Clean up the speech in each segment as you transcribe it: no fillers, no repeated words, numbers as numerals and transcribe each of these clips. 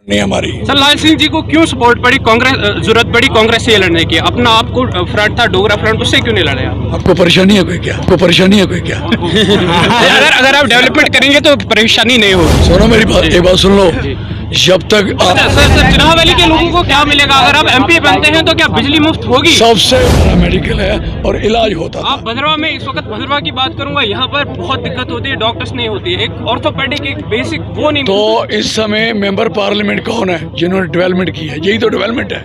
नहीं हमारी। सर लाल सिंह जी को क्यों सपोर्ट पड़ी, कांग्रेस जरूरत पड़ी कांग्रेस से लड़ने की? अपना आपको फ्रंट था डोगरा फ्रंट, उससे क्यों नहीं लड़े आप? आपको परेशानी है कोई क्या? आपको परेशानी है कोई क्या? अगर आप डेवलपमेंट करेंगे तो परेशानी नहीं होगी। सुनो मेरी बात, एक बात सुन लो। जब तक आप सर चिनाह वैली के लोगों को क्या मिलेगा अगर आप एमपी बनते हैं? तो क्या बिजली मुफ्त होगी? सबसे बड़ा मेडिकल है और इलाज होता था। आप भद्रवा में, इस वक्त भद्रवा की बात करूंगा, यहाँ पर बहुत दिक्कत होती है, डॉक्टर्स नहीं होती है, एक ऑर्थोपेडिक एक बेसिक वो नहीं। तो इस समय मेंबर पार्लियामेंट कौन है जिन्होंने डेवलपमेंट की है? यही तो डेवलपमेंट है।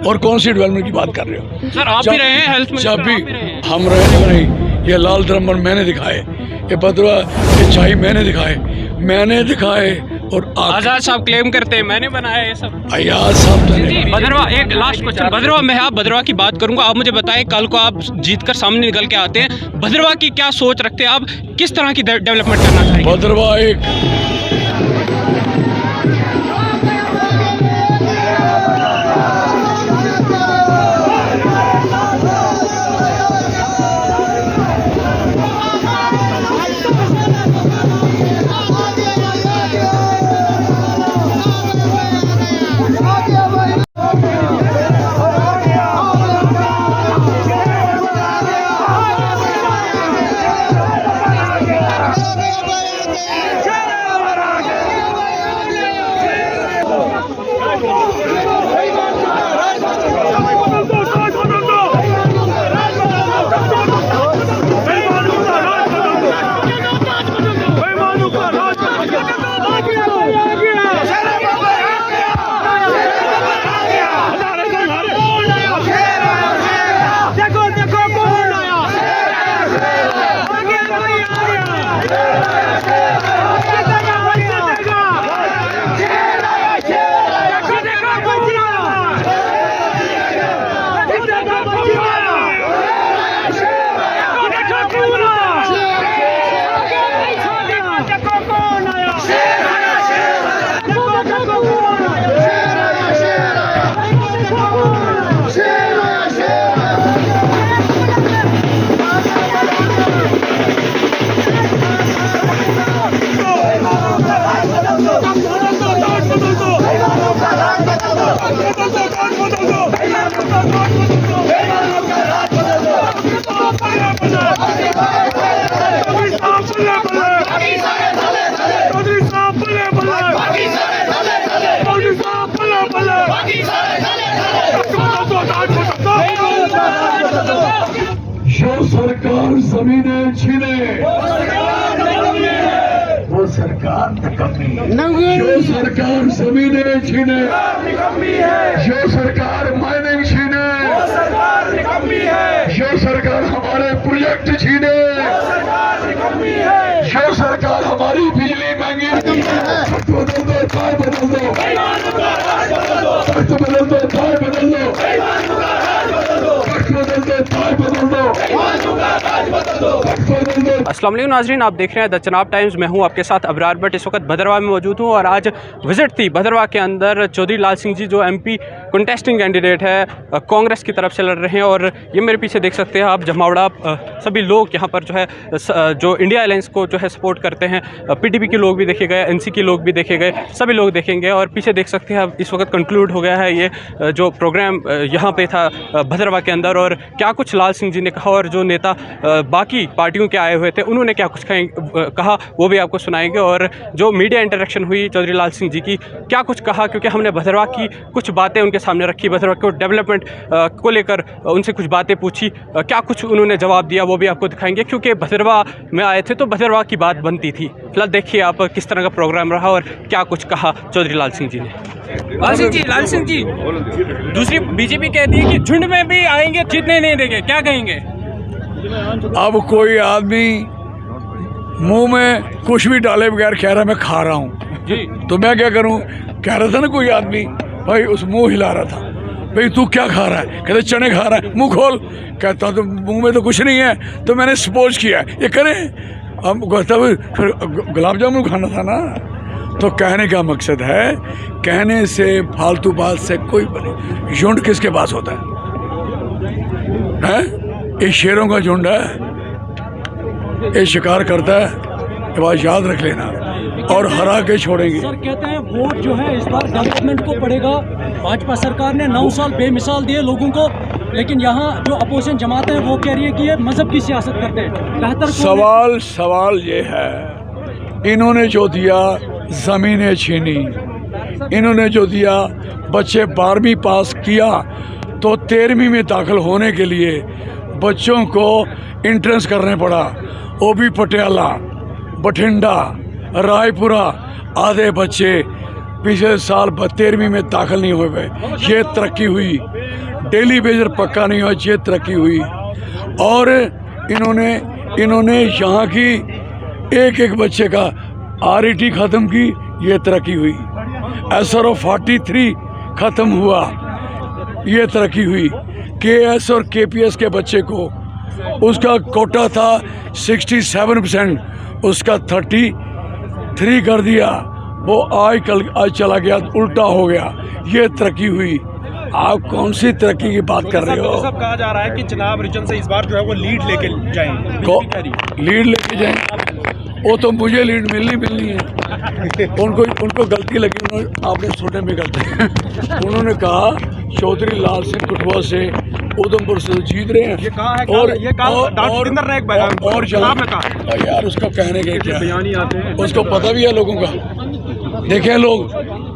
और कौन सी डेवलपमेंट की बात कर रहे हो? सर आप भी रहे हैं हेल्थ मिनिस्टर, जब भी आप भी रहे हैं। हम रहे नहीं, ये लाल दरमन मैंने दिखाए, ये भद्रवा ये चाई मैंने दिखाए और आजाद साहब क्लेम करते हैं मैंने बनाया ये सब। अयाज साहब तो जी भद्रवा, एक लास्ट क्वेश्चन, भद्रवा में आप भद्रवा की बात करूंगा, आप मुझे बताएं कल को आप जीतकर सामने निकल के आते हैं, भद्रवा की क्या सोच रखते हैं आप, किस तरह की डेवलपमेंट करना चाहेंगे? भद्रवा एक जो सरकार जमीनें छीने वो सरकार निकम्मी है। जो सरकार जमीनें छीने, जो सरकार माइनिंग छीने, जो सरकार हमारे प्रोजेक्ट छीने, जो सरकार हमारी बिजली महंगी बदल दो, ताय बदल दो, बदल दो, ताय बदल दो, अस्सलाम वालेकुम नाज़रीन, आप देख रहे हैं द चनाब टाइम्स। मैं हूं आपके साथ अबरार बट इस वक्त भद्रवा में मौजूद हूं और आज विज़िट थी भद्रवा के अंदर। चौधरी लाल सिंह जी जो एमपी कंटेस्टिंग कैंडिडेट है, कांग्रेस की तरफ से लड़ रहे हैं और ये मेरे पीछे देख सकते हैं आप जमावड़ा सभी लोग यहाँ पर जो है जो इंडिया अलायंस को जो है सपोर्ट करते हैं, पीडीपी के लोग भी देखे गए, एनसी के लोग भी देखे गए, सभी लोग देखेंगे। और पीछे देख सकते हैं आप इस वक्त कंक्लूड हो गया है ये जो प्रोग्राम यहाँ पे था भद्रवा के अंदर, और क्या कुछ लाल सिंह जी ने कहा और जो नेता बाकी पार्टियों के आए हुए थे उन्होंने क्या कुछ कहा वो भी आपको सुनाएंगे। और जो मीडिया इंटरेक्शन हुई चौधरी लाल सिंह जी की, क्या कुछ कहा, क्योंकि हमने भद्रवा की कुछ बातें उनके सामने रखी, भद्रवा को डेवलपमेंट को लेकर उनसे कुछ बातें पूछी, क्या कुछ उन्होंने जवाब दिया वो भी आपको दिखाएंगे, क्योंकि भद्रवा में आए थे तो भद्रवा की बात बनती थी। फिलहाल देखिए आप किस तरह का प्रोग्राम रहा और क्या कुछ कहा चौधरी लाल सिंह जी ने। लाल सिंह जी दूसरी बीजेपी कहती है कि झुंड में भी आएंगे, जीतने नहीं देंगे, क्या कहेंगे? अब कोई आदमी मुंह में कुछ भी डाले बगैर कह रहा मैं खा रहा हूँ जी, तो मैं क्या करूँ? कह रहा था ना कोई आदमी, भाई उस मुंह हिला रहा था, भाई तू क्या खा रहा है? कहते चने खा रहा है, मुंह खोल। कहता तो मुंह में तो कुछ नहीं है, तो मैंने सपोज किया ये करें। हम कहता फिर गुलाब जामुन खाना था ना। तो कहने का मकसद है, कहने से फालतू बात से कोई बने। झुंड किसके पास होता है? ये शेरों का झुंड है, ये शिकार करता है। ये बात याद रख लेना। और हरा के छोड़ेंगे। सर कहते हैं वोट जो है इस बार डेवलपमेंट को पड़ेगा। भाजपा सरकार ने 9 साल बेमिसाल दिए लोगों को, लेकिन यहाँ जो अपोजिशन जमात है वो कह रही है कि ये मजहब की सियासत करते हैं। बेहतर सवाल ये है, इन्होंने जो दिया ज़मीनें छीनी, इन्होंने जो दिया बच्चे 12वीं पास किया तो 13वीं में दाखिल होने के लिए बच्चों को एंट्रेंस करने पड़ा। ओबी पटियाला, बठिंडा, रायपुरा आधे बच्चे पिछले साल 13वीं में दाखिल नहीं हुए। ये तरक्की हुई। डेली बेजर पक्का नहीं हुआ, ये तरक्की हुई। और इन्होंने यहाँ की एक बच्चे का RET ख़त्म की, ये तरक्की हुई। SRO 43 ख़त्म हुआ, ये तरक्की हुई। KS और KPS के बच्चे को उसका कोटा था 67%, उसका 33 कर दिया। वो आज चला गया, उल्टा हो गया। ये तरक्की हुई। आप कौन सी तरक्की की बात कर रहे हो? सब कहा जा रहा है कि चुनाव रीजन से इस बार जो है वो लीड लेके जाएंगे। लीड लेके जाएंगे? वो तो मुझे लीड मिलनी है। उनको गलती लगी, आपने सुनने में गलती। उन्होंने कहा चौधरी लाल सिंह कठुआ से उधमपुर से जीत रहे हैं। ये कहा है और यार उसका कहने के क्या, उसको पता भी है लोगों का। देखें लोग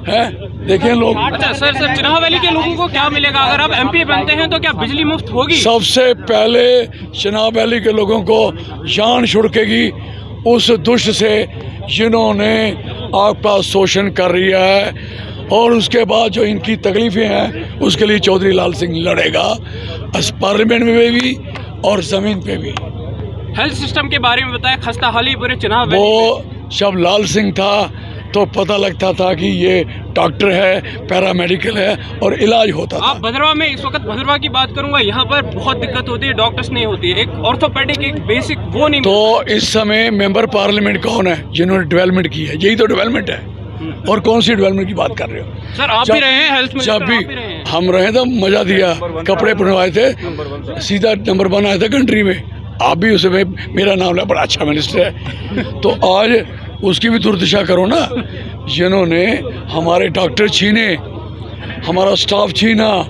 हैं, देखें लोग। अच्छा सर, चुनाव वैली के लोगों को क्या मिलेगा अगर आप MP बनते हैं? तो क्या बिजली मुफ्त होगी? सबसे पहले चुनाव वैली के लोगों को जान छुड़केगी उस दुष्ट से जिन्होंने आपका शोषण कर रिया है। और उसके बाद जो इनकी तकलीफें हैं उसके लिए चौधरी लाल सिंह लड़ेगा, पार्लियामेंट में भी और ज़मीन पे भी। हेल्थ सिस्टम के बारे में बताएं, खस्ता हाली पूरे चुनाव वैली वो जब लाल सिंह था तो पता लगता था कि ये डॉक्टर है, पैरामेडिकल है और इलाज होता था। आप भद्रवा में, इस वक्त भद्रवा की बात करूंगा, यहाँ पर बहुत दिक्कत होती है, डॉक्टर्स नहीं होती है, एक ऑर्थोपेडिक, एक बेसिक वो नहीं। तो इस समय मेंबर पार्लियामेंट कौन है जिन्होंने डेवलपमेंट की है? यही तो डेवलपमेंट है। और कौन सी डेवलपमेंट की बात कर रहे हो सर? आप भी रहे हैं हेल्थ मिनिस्टर, जब भी हम रहे तो मजा दिया, कपड़े पहनवाए थे, सीधा नंबर 1 आए थे कंट्री में। आप भी उसमें मेरा नाम है, बड़ा अच्छा मिनिस्टर है। तो आज उसकी भी दुर्दशा करो ना, जिन्होंने हमारे डॉक्टर छीने, हमारा स्टाफ छीना,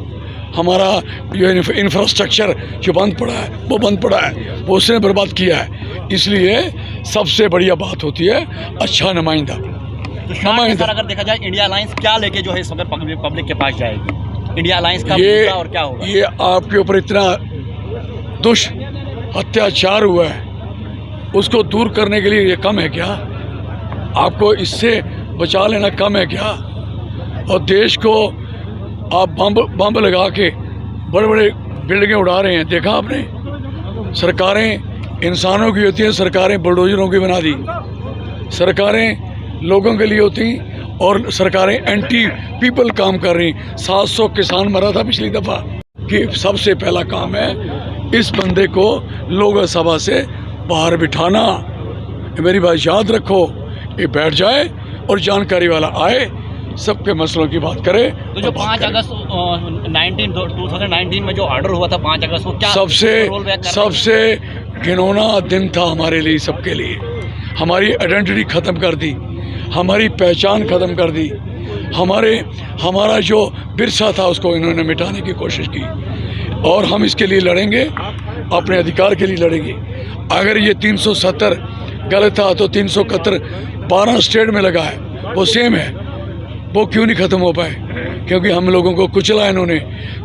हमारा जो इंफ्रास्ट्रक्चर जो बंद पड़ा है वो बंद पड़ा है, वो उसने बर्बाद किया है। इसलिए सबसे बढ़िया बात होती है अच्छा नुमाइंदा। सर अगर देखा जाए इंडिया अलायंस क्या लेके जो है इस वक्त पब्लिक के पास जाएगी? इंडिया अलायंस का मुद्दा और क्या होगा? ये आपके ऊपर इतना अत्याचार हुआ है, उसको दूर करने के लिए ये कम है क्या? आपको इससे बचा लेना कम है क्या? और देश को आप बम लगा के बड़े बड़े बिल्डिंगें उड़ा रहे हैं, देखा आपने? सरकारें इंसानों की होती हैं, सरकारें बुलडोजरों की बना दी। सरकारें लोगों के लिए होती और सरकारें एंटी पीपल काम कर रही। 700 किसान मरा था पिछली दफ़ा। कि सबसे पहला काम है इस बंदे को लोकसभा से बाहर बिठाना। मेरी बात याद रखो, ये बैठ जाए और जानकारी वाला आए, सबके मसलों की बात करे। तो जो 5 अगस्त 2019 में जो ऑर्डर हुआ था 5 अगस्त को क्या सबसे घिनौना दिन था हमारे लिए, सबके लिए। हमारी आइडेंटिटी ख़त्म कर दी, हमारी पहचान ख़त्म कर दी, हमारा जो विरसा था उसको इन्होंने मिटाने की कोशिश की। और हम इसके लिए लड़ेंगे, अपने अधिकार के लिए लड़ेंगे। अगर ये 370 गलत था तो 371 12 स्टेट में लगा है, वो सेम है। वो क्यों नहीं ख़त्म हो पाए? क्योंकि हम लोगों को कुचला। इन्होंने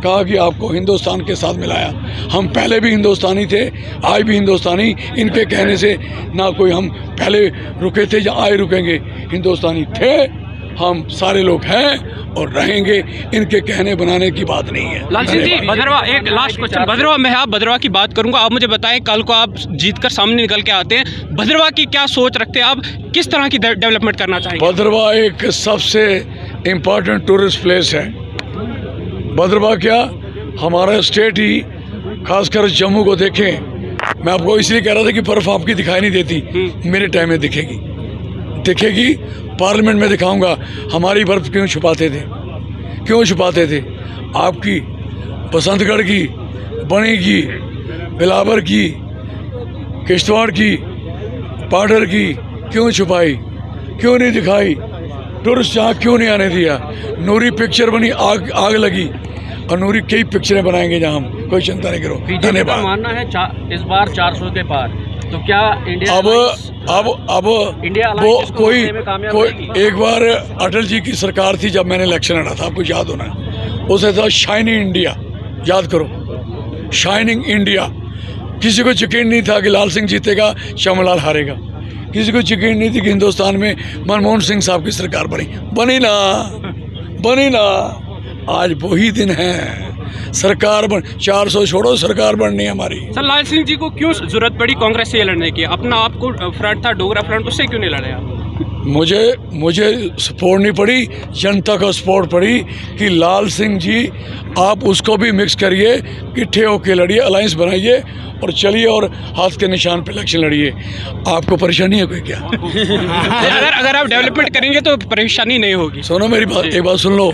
कहा कि आपको हिंदुस्तान के साथ मिलाया। हम पहले भी हिंदुस्तानी थे, आज भी हिंदुस्तानी। इनके कहने से ना कोई हम पहले रुके थे या आए रुकेंगे, हिंदुस्तानी थे हम, सारे लोग हैं और रहेंगे। इनके कहने बनाने की बात नहीं है। लाल सिंह जी, भद्रवा, एक लास्ट क्वेश्चन। भद्रवा में आप भद्रवा की बात करूंगा, आप मुझे बताएं, कल को आप जीतकर सामने निकल के आते हैं, भद्रवा की क्या सोच रखते हैं आप? किस तरह की डेवलपमेंट करना चाहेंगे? भद्रवा एक सबसे इम्पोर्टेंट टूरिस्ट प्लेस है। भद्रवा क्या, हमारा स्टेट ही, खासकर जम्मू को देखें। मैं आपको इसलिए कह रहा था कि बर्फ आपकी दिखाई नहीं देती, मेरे टाइम में दिखेगी। पार्लियामेंट में दिखाऊंगा हमारी बर्फ क्यों छुपाते थे। आपकी बसंतगढ़ की, बनी की, बिलावर की, किश्तवाड़ की, पाडर की क्यों छुपाई? क्यों नहीं दिखाई? टूरिस्ट यहाँ क्यों नहीं आने दिया? नूरी पिक्चर बनी, आग लगी, और नूरी कई पिक्चरें बनाएंगे जहाँ हम, कोई चिंता नहीं करो। बीजेपी का धन्यवाद। मानना है इस बार 400 के पार, तो क्या इंडिया अब इंडिया वो अलायंस इसको रोकने में कामयाब रहेगी? एक बार अटल जी की सरकार थी जब मैंने इलेक्शन लड़ा था, आपको याद होना, उसे था शाइनिंग इंडिया, याद करो, शाइनिंग इंडिया। किसी को यकीन नहीं था कि लाल सिंह जीतेगा, श्यामलाल हारेगा। किसी को यकीन नहीं थी कि हिंदुस्तान में मनमोहन सिंह साहब की सरकार बनी ना। आज वही दिन है, सरकार 400 छोड़ो, सरकार बननी है हमारी। सर, लाल सिंह जी को क्यों जरूरत पड़ी कांग्रेस से लड़ने की? अपना आपको फ्रंट था, डोगरा फ्रंट, उससे क्यों नहीं लड़े आप? मुझे सपोर्ट नहीं पड़ी, जनता को सपोर्ट पड़ी कि लाल सिंह जी आप उसको भी मिक्स करिए, इकट्ठे होके लड़िए, अलायंस बनाइए और चलिए और हाथ के निशान पे इलेक्शन लड़िए। आपको परेशानी है कोई क्या? अगर आप डेवलपमेंट करेंगे तो परेशानी नहीं होगी। सुनो मेरी बात, एक बात सुन लो,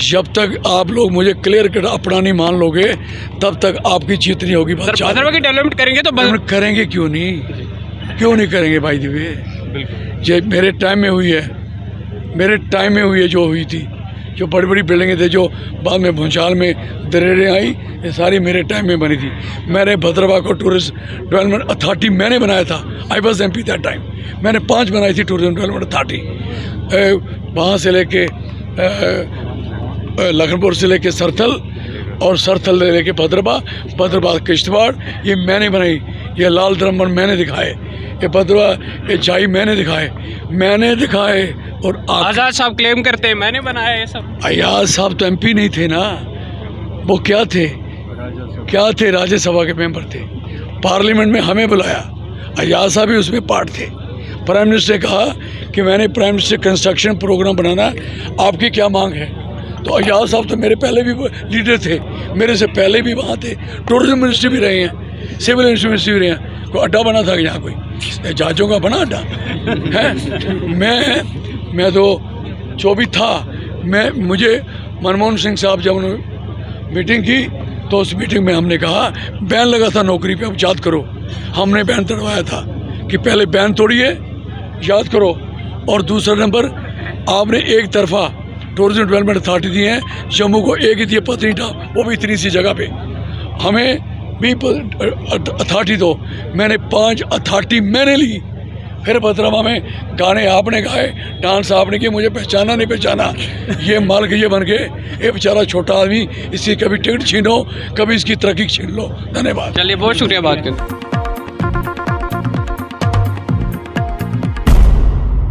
जब तक आप लोग मुझे क्लियर कट अपना नहीं मान लोगे तब तक आपकी जीत नहीं होगी। भद्रवा की डेवलपमेंट करेंगे तो करेंगे, क्यों नहीं करेंगे भाई दिव्य? ये मेरे टाइम में हुई है, जो हुई थी, जो बड़ी बड़ी बिल्डिंगें थे, जो बाद में भूचाल में दरेरें आई, ये सारी मेरे टाइम में बनी थी। मैंने भद्रवा को टूरिस्ट डेवलपमेंट अथॉरिटी मैंने बनाया था, I was MP that time. मैंने 5 बनाई थी टूरिज्म डेवलपमेंट अथॉरिटी, वहाँ से लेके लखनपुर से लेके सरथल, और सरथल से लेके भद्रवा किश्तवाड़, ये मैंने बनाई। ये लाल दरमन मैंने दिखाए, ये भद्रवा, ये जाई मैंने दिखाए। और आज़ाद साहब क्लेम करते हैं मैंने बनाया ये सब। आज़ाद साहब तो MP नहीं थे ना, वो क्या थे? राज्यसभा के मेंबर थे। पार्लियामेंट में हमें बुलाया, आज़ाद साहब भी उसमें पार्ट थे। प्राइम मिनिस्टर ने कहा कि मैंने प्राइम मिनिस्टर कंस्ट्रक्शन प्रोग्राम बनाना, आपकी क्या मांग है? तो आज़ाद साहब तो मेरे पहले भी लीडर थे, मेरे से पहले भी वहाँ थे, टूरिज्म मिनिस्टर भी रहे हैं, सिविल मिनिस्टर भी रहे हैं। कोई अड्डा बना था यहाँ, कोई जहाज़ों का बना अड्डा है? मैं तो जो भी था, मुझे मनमोहन सिंह साहब जब उन्होंने मीटिंग की तो उस मीटिंग में हमने कहा, बैन लगा था नौकरी पे, अब याद करो, हमने बैन तोड़वाया था कि पहले बैन तोड़िए, याद करो। और दूसरा नंबर, आपने एक तरफा टूरिज्म डेवलपमेंट अथॉरिटी दी है, जम्मू को एक ही दी है, पत्नीटॉप, वो भी इतनी सी जगह पे, हमें भी अथॉरिटी दो। मैंने 5 अथॉरिटी मैंने ली। फिर भद्रवा में गाने आपने गाए, डांस आपने किए, मुझे पहचाना नहीं पहचाना, ये माल के ये बन गए। ये बेचारा छोटा आदमी, इसकी कभी टिकट छीनो, कभी इसकी तरक्की छीन लो। धन्यवाद। चलिए, बहुत शुक्रिया बात करने।